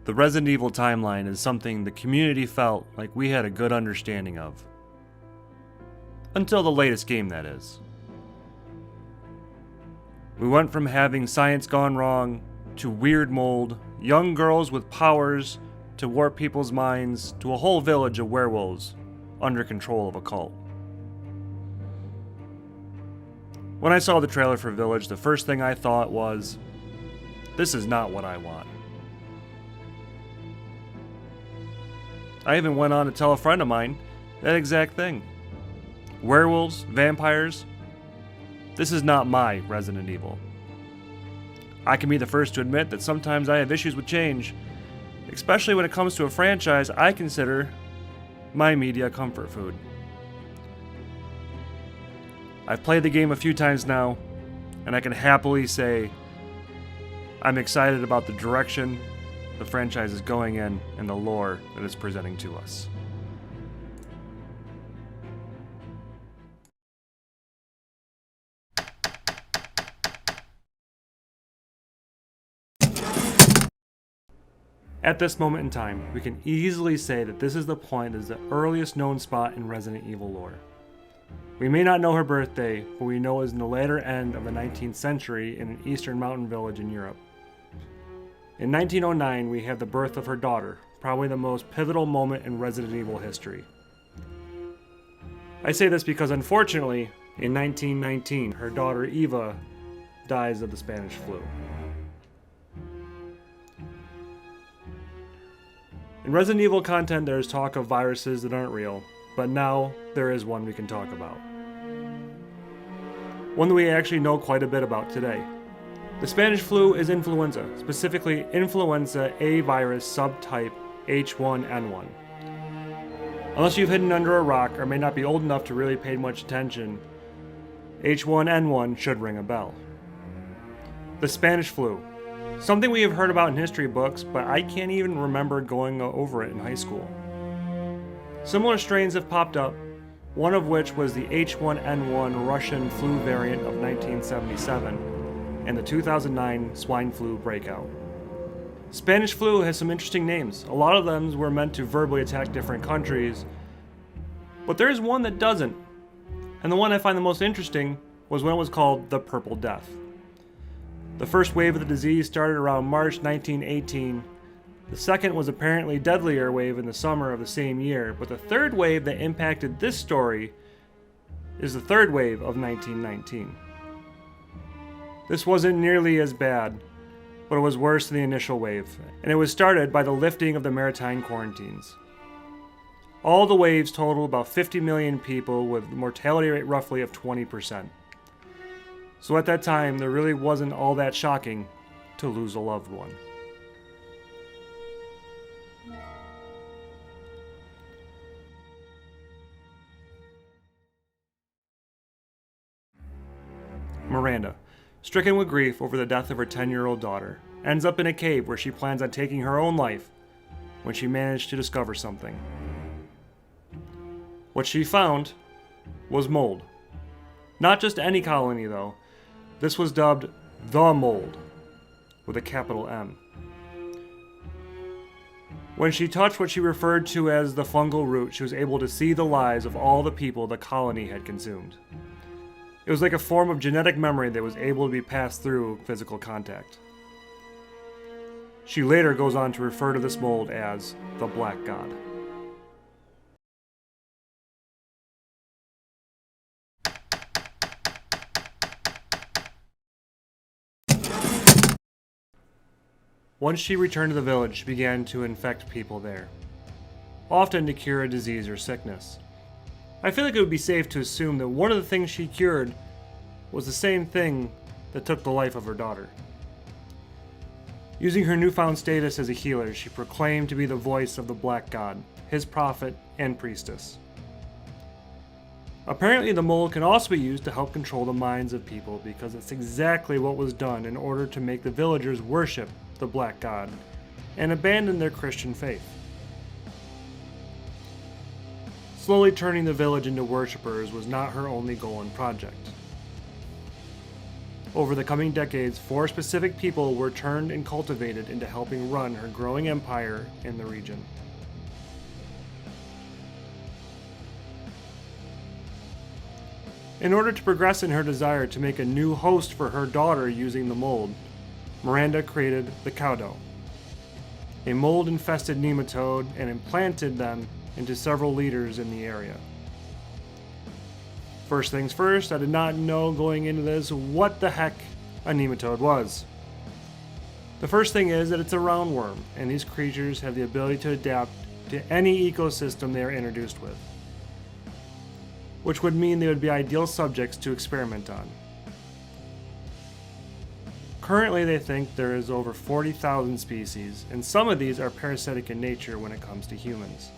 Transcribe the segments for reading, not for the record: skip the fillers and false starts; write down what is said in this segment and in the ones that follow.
The Resident Evil timeline is something the community felt like we had a good understanding of. Until the latest game, that is. We went from having science gone wrong, to weird mold, young girls with powers, to warp people's minds, to a whole village of werewolves under control of a cult. When I saw the trailer for Village, the first thing I thought was, this is not what I want. I even went on to tell a friend of mine that exact thing. Werewolves, vampires, this is not my Resident Evil. I can be the first to admit that sometimes I have issues with change, especially when it comes to a franchise I consider my media comfort food. I've played the game a few times now, and I can happily say I'm excited about the direction the franchise is going in and the lore that it's presenting to us. At this moment in time, we can easily say that this is the point that is the earliest known spot in Resident Evil lore. We may not know her birthday, but we know it was in the latter end of the 19th century in an eastern mountain village in Europe. In 1909, we have the birth of her daughter, probably the most pivotal moment in Resident Evil history. I say this because unfortunately, in 1919, her daughter Eva dies of the Spanish flu. In Resident Evil content, there is talk of viruses that aren't real, but now there is one we can talk about. One that we actually know quite a bit about today. The Spanish flu is influenza, specifically influenza A virus subtype H1N1. Unless you've hidden under a rock or may not be old enough to really pay much attention, H1N1 should ring a bell. The Spanish flu. Something we have heard about in history books, but I can't even remember going over it in high school. Similar strains have popped up, one of which was the H1N1 Russian flu variant of 1977 and the 2009 swine flu breakout. Spanish flu has some interesting names. A lot of them were meant to verbally attack different countries, but there is one that doesn't. And the one I find the most interesting was when it was called the Purple Death. The first wave of the disease started around March 1918. The second was apparently deadlier wave in the summer of the same year, but the third wave that impacted this story is the third wave of 1919. This wasn't nearly as bad, but it was worse than the initial wave, and it was started by the lifting of the maritime quarantines. All the waves totaled about 50 million people with a mortality rate roughly of 20%. So at that time, there really wasn't all that shocking to lose a loved one. Miranda, stricken with grief over the death of her 10-year-old daughter, ends up in a cave where she plans on taking her own life when she managed to discover something. What she found was mold. Not just any colony, though. This was dubbed the mold, with a capital M. When she touched what she referred to as the fungal root, she was able to see the lives of all the people the colony had consumed. It was like a form of genetic memory that was able to be passed through physical contact. She later goes on to refer to this mold as the Black God. Once she returned to the village, she began to infect people there, often to cure a disease or sickness. I feel like it would be safe to assume that one of the things she cured was the same thing that took the life of her daughter. Using her newfound status as a healer, she proclaimed to be the voice of the Black God, his prophet and priestess. Apparently, the mold can also be used to help control the minds of people because it's exactly what was done in order to make the villagers worship the Black God and abandon their Christian faith. Slowly turning the village into worshippers was not her only goal and project. Over the coming decades, 4 specific people were turned and cultivated into helping run her growing empire in the region. In order to progress in her desire to make a new host for her daughter using the mold, Miranda created the Caudo, a mold-infested nematode, and implanted them into several leaders in the area. First things first, I did not know going into this what the heck a nematode was. The first thing is that it's a roundworm, and these creatures have the ability to adapt to any ecosystem they are introduced with, which would mean they would be ideal subjects to experiment on. Currently, they think there is over 40,000 species, and some of these are parasitic in nature when it comes to humans.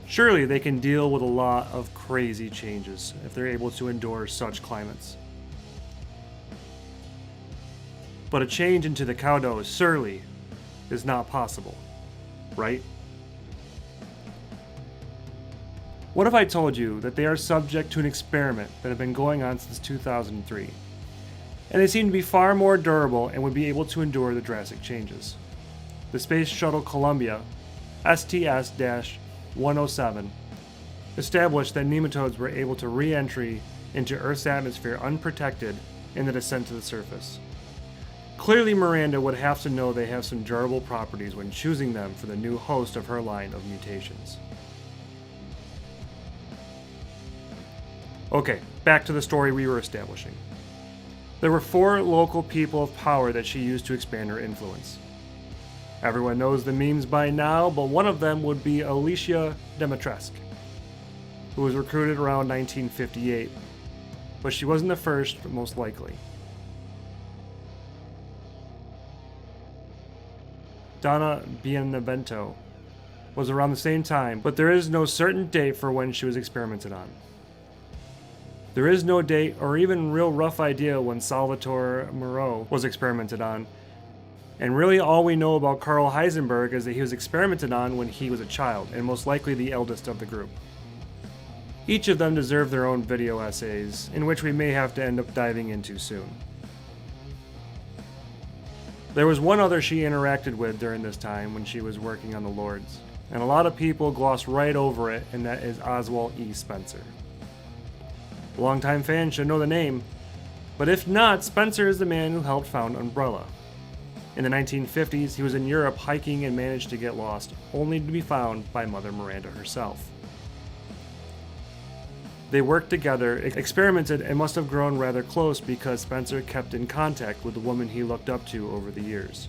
Surely they can deal with a lot of crazy changes if they're able to endure such climates. But a change into the Caudo surely is not possible, right? What if I told you that they are subject to an experiment that has been going on since 2003, and they seem to be far more durable and would be able to endure the drastic changes? The Space Shuttle Columbia, STS-107, established that nematodes were able to re-entry into Earth's atmosphere unprotected in the descent to the surface. Clearly, Miranda would have to know they have some durable properties when choosing them for the new host of her line of mutations. Okay, back to the story we were establishing. There were 4 local people of power that she used to expand her influence. Everyone knows the memes by now, but one of them would be Alicia Dimitrescu, who was recruited around 1958, but she wasn't the first, most likely. Donna Bienevento was around the same time, but there is no certain date for when she was experimented on. There is no date or even real rough idea when Salvatore Moreau was experimented on, and really all we know about Carl Heisenberg is that he was experimented on when he was a child, and most likely the eldest of the group. Each of them deserve their own video essays, in which we may have to end up diving into soon. There was one other she interacted with during this time when she was working on the Lords, and a lot of people gloss right over it, and that is Oswald E. Spencer. Longtime fans should know the name, but if not, Spencer is the man who helped found Umbrella. In the 1950s, he was in Europe hiking and managed to get lost, only to be found by Mother Miranda herself. They worked together, experimented, and must have grown rather close because Spencer kept in contact with the woman he looked up to over the years.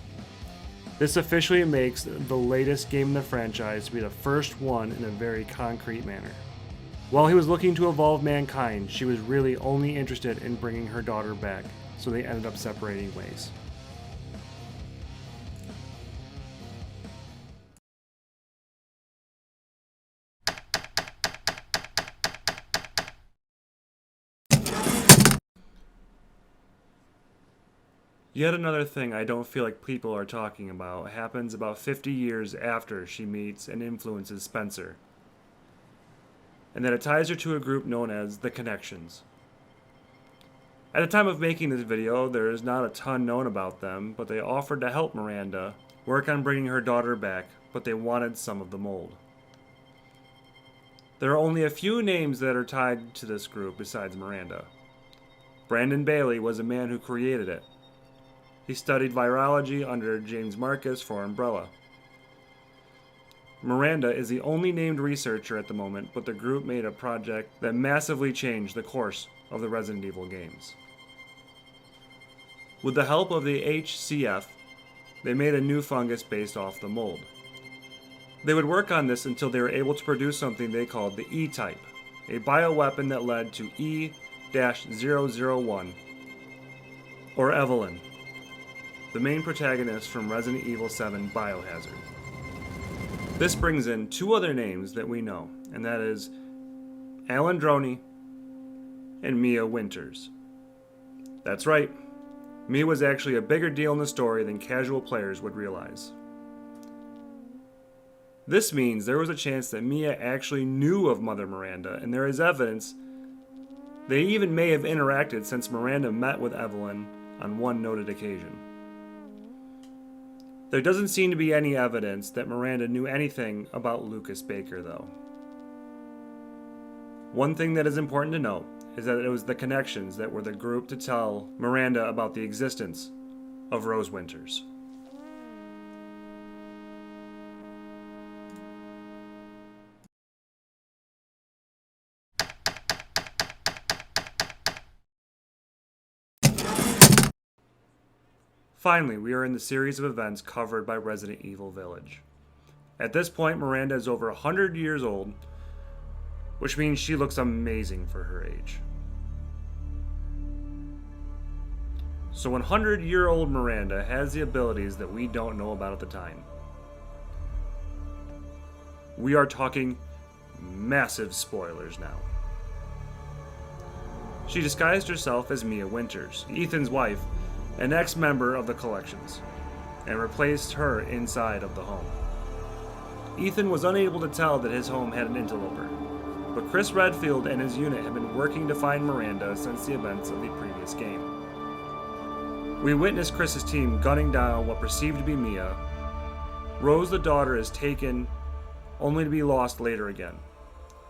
This officially makes the latest game in the franchise to be the first one in a very concrete manner. While he was looking to evolve mankind, she was really only interested in bringing her daughter back, so they ended up separating ways. Yet another thing I don't feel like people are talking about happens about 50 years after she meets and influences Spencer, and that it ties her to a group known as the Connections. At the time of making this video, there is not a ton known about them, but they offered to help Miranda work on bringing her daughter back, but they wanted some of the mold. There are only a few names that are tied to this group besides Miranda. Brandon Bailey was a man who created it. He studied virology under James Marcus for Umbrella. Miranda is the only named researcher at the moment, but the group made a project that massively changed the course of the Resident Evil games. With the help of the HCF, they made a new fungus based off the mold. They would work on this until they were able to produce something they called the E-type, a bioweapon that led to E-001, or Evelyn, the main protagonist from Resident Evil 7 Biohazard. This brings in 2 other names that we know, and that is Alan Droney and Mia Winters. That's right, Mia was actually a bigger deal in the story than casual players would realize. This means there was a chance that Mia actually knew of Mother Miranda, and there is evidence They even may have interacted since Miranda met with Evelyn on one noted occasion. There doesn't seem to be any evidence that Miranda knew anything about Lucas Baker, though. One thing that is important to note is that it was the connections that were the group to tell Miranda about the existence of Rose Winters. Finally, we are in the series of events covered by Resident Evil Village. At this point, Miranda is over 100 years old, which means she looks amazing for her age. So 100-year-old Miranda has the abilities that we don't know about at the time. We are talking massive spoilers now. She disguised herself as Mia Winters, Ethan's wife, an ex-member of the Collections, and replaced her inside of the home. Ethan was unable to tell that his home had an interloper, but Chris Redfield and his unit have been working to find Miranda since the events of the previous game. We witness Chris's team gunning down what perceived to be Mia. Rose, the daughter, is taken, only to be lost later again.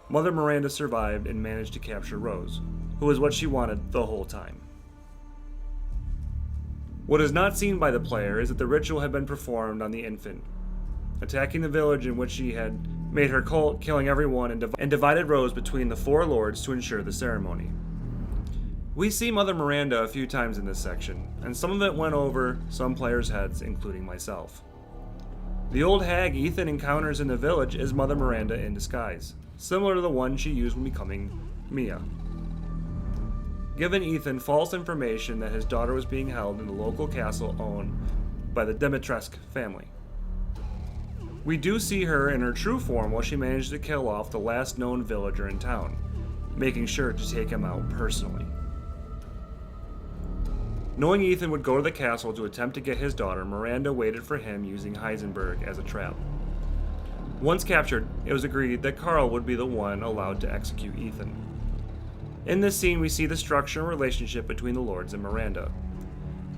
Mother Miranda survived and managed to capture Rose, who is what she wanted the whole time. What is not seen by the player is that the ritual had been performed on the infant, attacking the village in which she had made her cult, killing everyone, and divided Rose between the four lords to ensure the ceremony. We see Mother Miranda a few times in this section, and some of it went over some players' heads, including myself. The old hag Ethan encounters in the village is Mother Miranda in disguise, similar to the one she used when becoming Mia. Given Ethan false information that his daughter was being held in the local castle owned by the Dimitrescu family. We do see her in her true form while she managed to kill off the last known villager in town, making sure to take him out personally. Knowing Ethan would go to the castle to attempt to get his daughter, Miranda waited for him using Heisenberg as a trap. Once captured, it was agreed that Carl would be the one allowed to execute Ethan. In this scene, we see the structure and relationship between the lords and Miranda.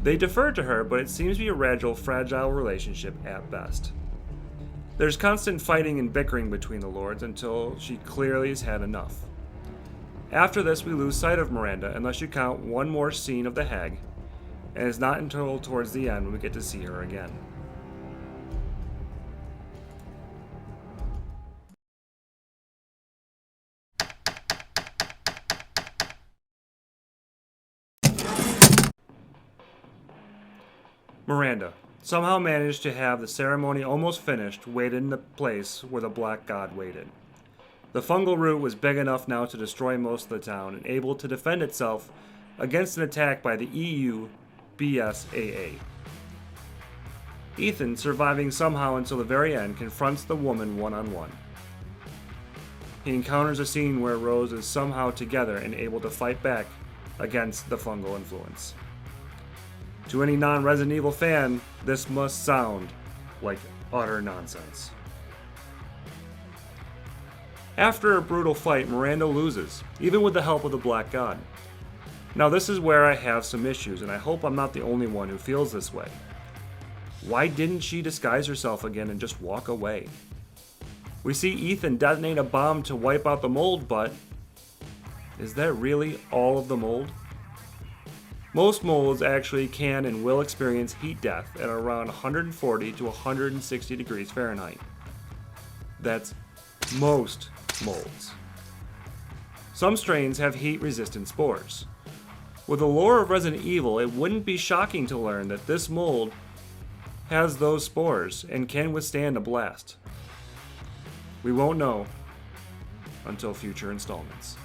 They defer to her, but it seems to be a fragile relationship at best. There's constant fighting and bickering between the lords until she clearly has had enough. After this, we lose sight of Miranda unless you count one more scene of the hag, and it's not until towards the end when we get to see her again. Miranda somehow managed to have the ceremony almost finished, waited in the place where the Black God waited. The fungal root was big enough now to destroy most of the town and able to defend itself against an attack by the EU BSAA. Ethan, surviving somehow until the very end, confronts the woman one-on-one. He encounters a scene where Rose is somehow together and able to fight back against the fungal influence. To any non-Resident Evil fan, this must sound like utter nonsense. After a brutal fight, Miranda loses, even with the help of the Black God. Now this is where I have some issues, and I hope I'm not the only one who feels this way. Why didn't she disguise herself again and just walk away? We see Ethan detonate a bomb to wipe out the mold, but is that really all of the mold? Most molds actually can and will experience heat death at around 140 to 160 degrees Fahrenheit. That's most molds. Some strains have heat-resistant spores. With the lore of Resident Evil, it wouldn't be shocking to learn that this mold has those spores and can withstand a blast. We won't know until future installments.